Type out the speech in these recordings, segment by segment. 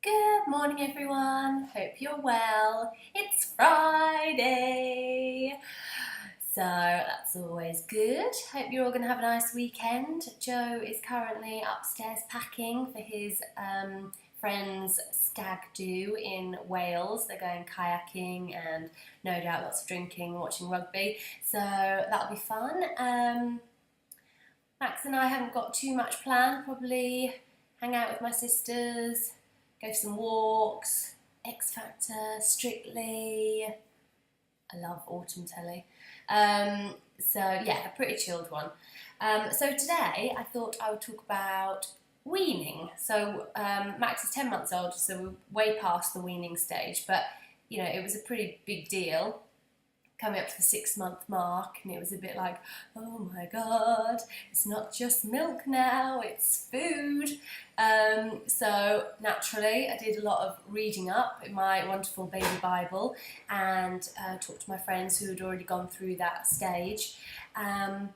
Good morning everyone, hope you're well. It's Friday, so that's always good. Hope you're all going to have a nice weekend. Joe is currently upstairs packing for his friend's stag do in Wales. They're going kayaking and no doubt lots of drinking and watching rugby, so that'll be fun. Max and I haven't got too much planned, probably hang out with my sisters, go for some walks, X Factor, Strictly. I love autumn telly. So yeah, a pretty chilled one. So today I thought I would talk about weaning. So Max is 10 months old, so we're way past the weaning stage, but you know, it was a pretty big deal coming up to the 6-month mark, and it was a bit like, oh my god, it's not just milk now, it's food. So naturally I did a lot of reading up in my wonderful baby Bible and talked to my friends who had already gone through that stage. And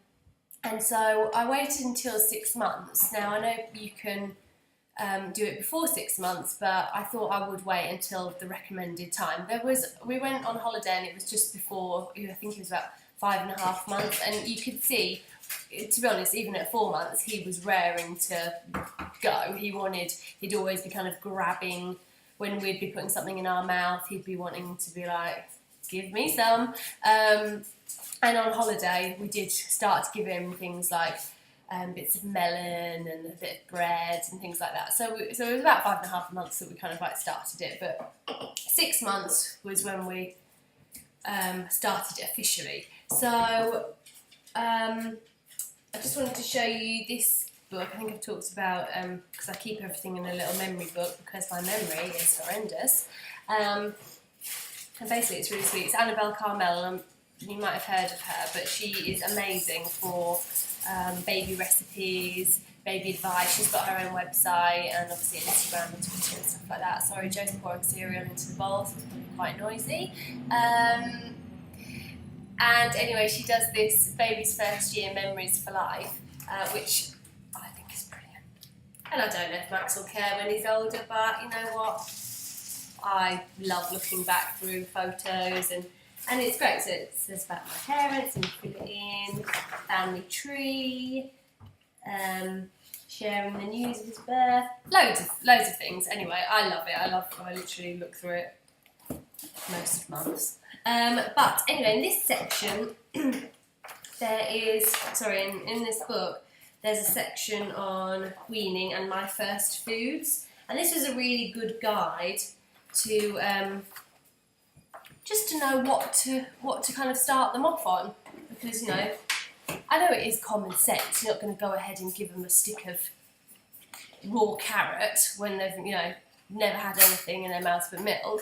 so I waited until 6 months. Now I know you can do it before 6 months, but I thought I would wait until the recommended time. We went on holiday and it was just before, I think it was about 5.5 months, and you could see, to be honest, even at 4 months he was raring to go. He'd always be kind of grabbing, when we'd be putting something in our mouth, he'd be wanting to be like, give me some. And on holiday we did start to give him things like bits of melon and a bit of bread and things like that. So it was about 5.5 months that we kind of like started it, but 6 months was when we started it officially. So I just wanted to show you this book. I think I've talked about, because I keep everything in a little memory book because my memory is horrendous. And basically it's really sweet. It's Annabelle Carmel, and you might have heard of her, but she is amazing for baby recipes, baby advice. She's got her own website and obviously Instagram and Twitter and stuff like that. Sorry, Joe's pouring cereal into the bowl, so it's probably quite noisy. And anyway, she does this Baby's First Year Memories for Life, which I think is brilliant. And I don't know if Max will care when he's older, but you know what? I love looking back through photos, and it's great. So it says about my parents, and you fill it in, family tree, sharing the news of his birth, loads of things. Anyway, I love it. I literally look through it most months. But anyway, in this section, in this book, there's a section on weaning and my first foods, and this was a really good guide to just to know what to kind of start them off on, because you know, I know it is common sense. You're not going to go ahead and give them a stick of raw carrot when they've, you know, never had anything in their mouths but milk.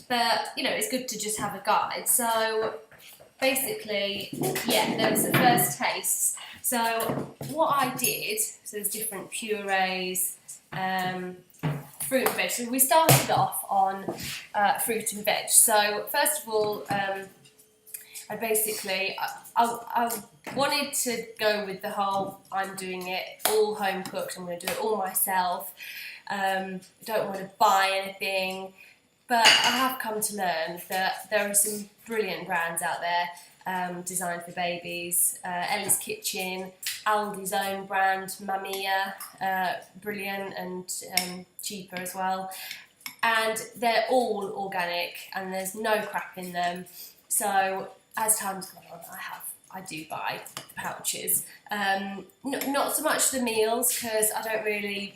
But you know, it's good to just have a guide. So basically, yeah, there was the first tastes. So what I did, so there's different purees, fruit and veg. So we started off on fruit and veg. So first of all, I wanted to go with the whole, I'm doing it all home cooked, I'm going to do it all myself, don't want to buy anything. But I have come to learn that there are some brilliant brands out there designed for babies. Ellie's Kitchen, Aldi's own brand, Mamia, brilliant and cheaper as well. And they're all organic and there's no crap in them. So as time's gone on, I do buy the pouches. Not so much the meals, because I don't really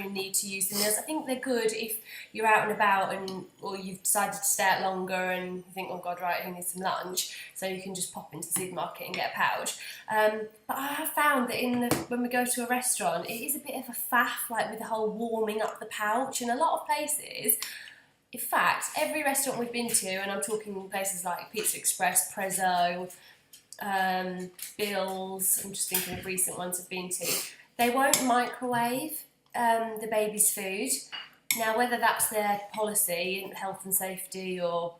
need to use the meals. I think they're good if you're out and about or you've decided to stay out longer and you think, oh god, right, who needs some lunch? So you can just pop into the supermarket and get a pouch. But I have found that when we go to a restaurant, it is a bit of a faff, like with the whole warming up the pouch. In a lot of places, in fact, every restaurant we've been to, and I'm talking places like Pizza Express, Prezzo, Bill's, I'm just thinking of recent ones I've been to, they won't microwave the baby's food. Now, whether that's their policy in health and safety or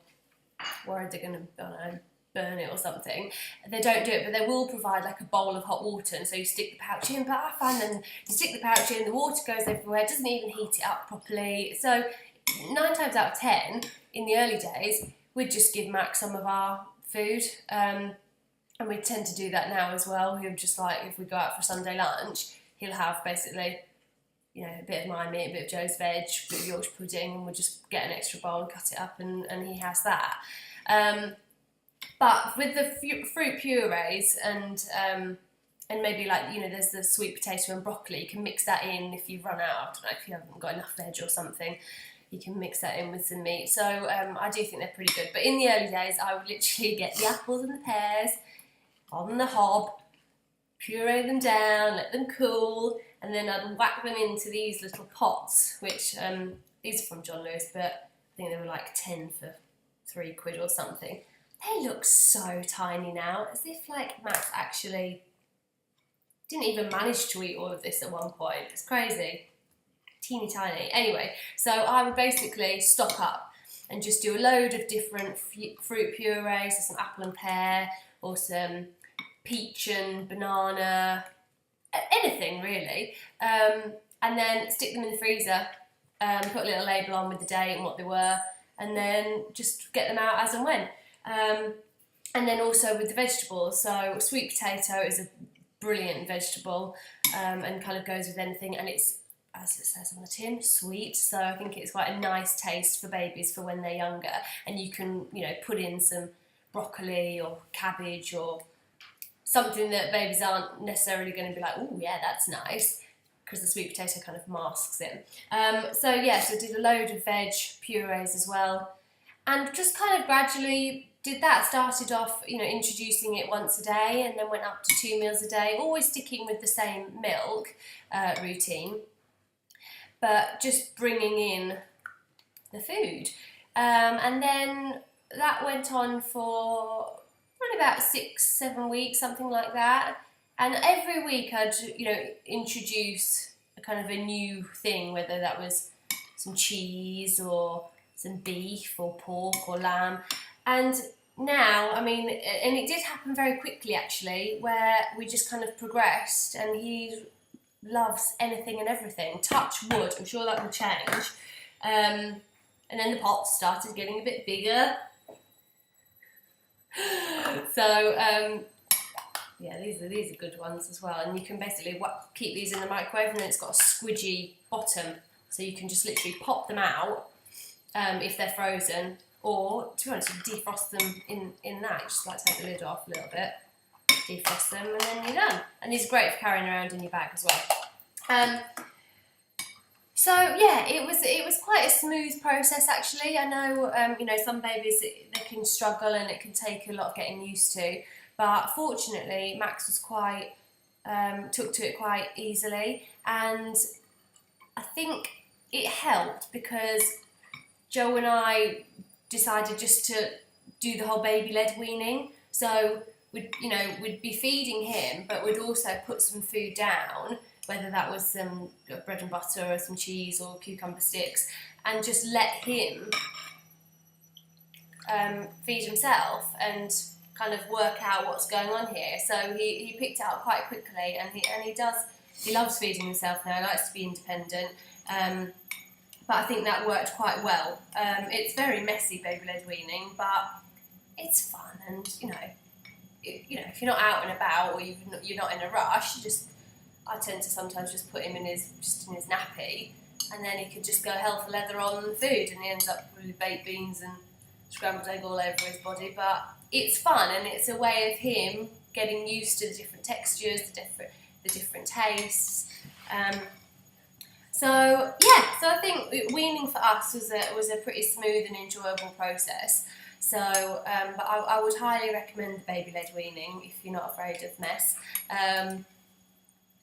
they're going to, I don't know, burn it or something. They don't do it, but they will provide like a bowl of hot water, and so you stick the pouch in. But I find then you stick the pouch in, the water goes everywhere, it doesn't even heat it up properly. So 9 times out of 10 in the early days we'd just give Max some of our food, and we tend to do that now as well. He'll just, like, if we go out for Sunday lunch, he'll have basically, you know, a bit of my meat, a bit of Joe's veg, a bit of Yorkshire pudding, and we'll just get an extra bowl and cut it up, and he has that. But with the fruit purees and maybe, like, you know, there's the sweet potato and broccoli, you can mix that in if you run out. I don't know, if you haven't got enough veg or something, you can mix that in with some meat. So I do think they're pretty good. But in the early days, I would literally get the apples and the pears on the hob, puree them down, let them cool, and then I'd whack them into these little pots, which these are from John Lewis, but I think they were like 10 for £3 or something. They look so tiny now, as if like Max actually didn't even manage to eat all of this at one point. It's crazy. Teeny tiny. Anyway, so I would basically stock up and just do a load of different fruit purees, so some apple and pear, or some peach and banana, anything really, and then stick them in the freezer, put a little label on with the date and what they were, and then just get them out as and when. And then also with the vegetables, so sweet potato is a brilliant vegetable, and kind of goes with anything, and it's, as it says on the tin, sweet, so I think it's quite a nice taste for babies for when they're younger. And you can, you know, put in some broccoli or cabbage or something that babies aren't necessarily going to be like, oh yeah, that's nice, because the sweet potato kind of masks it. So yeah, so I did a load of veg purees as well, and just kind of gradually did that. Started off, you know, introducing it once a day, and then went up to 2 meals a day, always sticking with the same milk routine, but just bringing in the food. And then that went on for probably about 6-7 weeks, something like that. And every week I'd, you know, introduce a kind of a new thing, whether that was some cheese or some beef or pork or lamb. And now, I mean, and it did happen very quickly actually, where we just kind of progressed, and he loves anything and everything. Touch wood, I'm sure that will change. And then the pots started getting a bit bigger. So yeah, these are good ones as well, and you can basically keep these in the microwave, and then it's got a squidgy bottom, so you can just literally pop them out if they're frozen, or to be honest, you can defrost them in that. You just like take the lid off a little bit, defrost them, and then you're done. And these are great for carrying around in your bag as well. So yeah, it was quite a smooth process actually. I know you know, some babies they can struggle and it can take a lot of getting used to, but fortunately Max was quite took to it quite easily, and I think it helped because Joe and I decided just to do the whole baby-led weaning. So we'd be feeding him, but we'd also put some food down, whether that was some bread and butter or some cheese or cucumber sticks, and just let him feed himself and kind of work out what's going on here. So he picked it up quite quickly, and he loves feeding himself now. He likes to be independent, but I think that worked quite well. It's very messy, baby-led weaning, but it's fun, and you know, if you're not out and about or you're not in a rush, I tend to sometimes just put him in his nappy, and then he could just go hell for leather on the food, and he ends up with baked beans and scrambled egg all over his body. But it's fun, and it's a way of him getting used to the different textures, the different tastes. So I think weaning for us was a pretty smooth and enjoyable process. So, but I would highly recommend the baby-led weaning if you're not afraid of mess.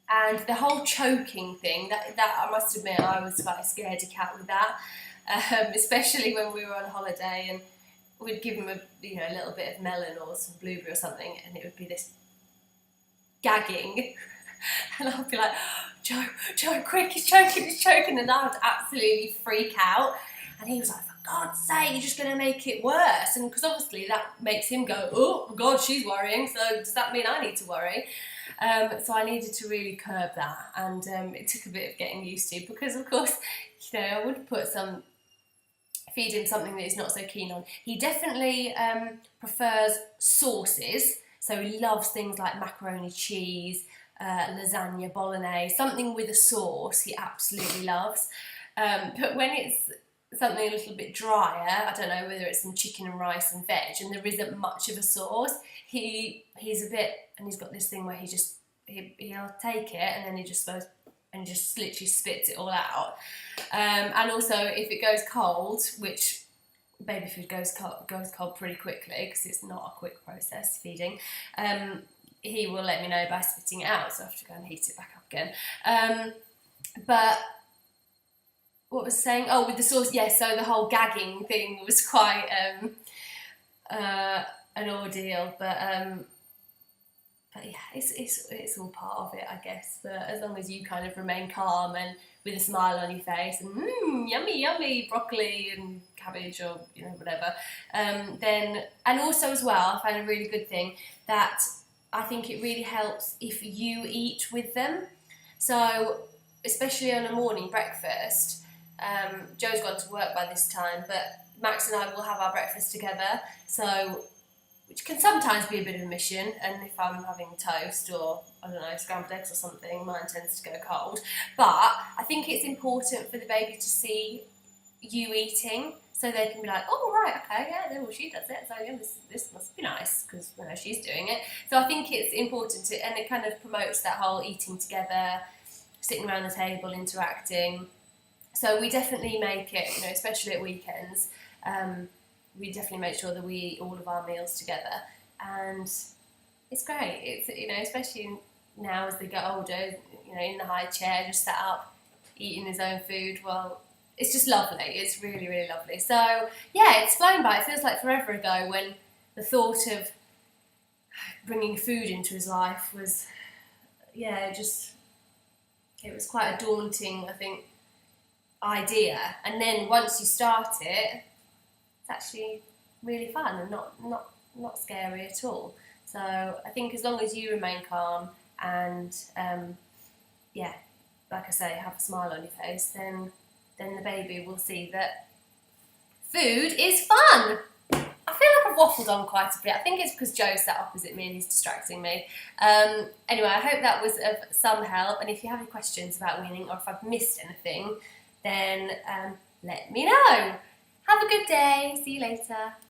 And the whole choking thing, that I must admit, I was quite a scaredy cat with that, especially when we were on holiday and we'd give him a little bit of melon or some blueberry or something, and it would be this gagging, and I'd be like, Joe, quick, he's choking, and I would absolutely freak out, and he was like, for God's sake, you're just going to make it worse. And because obviously that makes him go, oh God, she's worrying, so does that mean I need to worry? So I needed to really curb that, and it took a bit of getting used to, because of course, you know, I would feed him something that he's not so keen on. He definitely prefers sauces, so he loves things like macaroni cheese, lasagna bolognese, something with a sauce he absolutely loves. But when it's something a little bit drier, I don't know, whether it's some chicken and rice and veg, and there isn't much of a sauce, he's a bit, and he's got this thing where he'll take it and then he just goes and just literally spits it all out. And also if it goes cold, which baby food goes cold pretty quickly because it's not a quick process feeding, he will let me know by spitting it out, so I have to go and heat it back up again. But what was I saying? Oh, with the sauce, yes, so the whole gagging thing was quite an ordeal, but yeah, it's all part of it, I guess. But as long as you kind of remain calm and with a smile on your face and yummy broccoli and cabbage, or you know, whatever, then, and also as well, I find a really good thing that I think it really helps if you eat with them. So especially on a morning breakfast, Joe's gone to work by this time, but Max and I will have our breakfast together, so, which can sometimes be a bit of a mission, and if I'm having toast or, I don't know, scrambled eggs or something, mine tends to go cold. But I think it's important for the baby to see you eating, so they can be like, oh right, okay, yeah, well she does it, so yeah, this must be nice, because you know, she's doing it. So I think it's important to, and it kind of promotes that whole eating together, sitting around the table, interacting. So we definitely make it, you know, especially at weekends, we definitely make sure that we eat all of our meals together, and it's great. It's, you know, especially now as they get older, you know, in the high chair, just sat up, eating his own food. Well, it's just lovely. It's really, really lovely. So yeah, it's flown by. It feels like forever ago when the thought of bringing food into his life was, yeah, just, it was quite a daunting, I think, idea. And then once you start it, it's actually really fun and not scary at all. So I think as long as you remain calm and yeah, like I say, have a smile on your face, then the baby will see that food is fun. I feel like I've waffled on quite a bit. I think it's because Joe sat opposite me and he's distracting me. Anyway, I hope that was of some help, and if you have any questions about weaning or if I've missed anything, then let me know. Have a good day. See you later.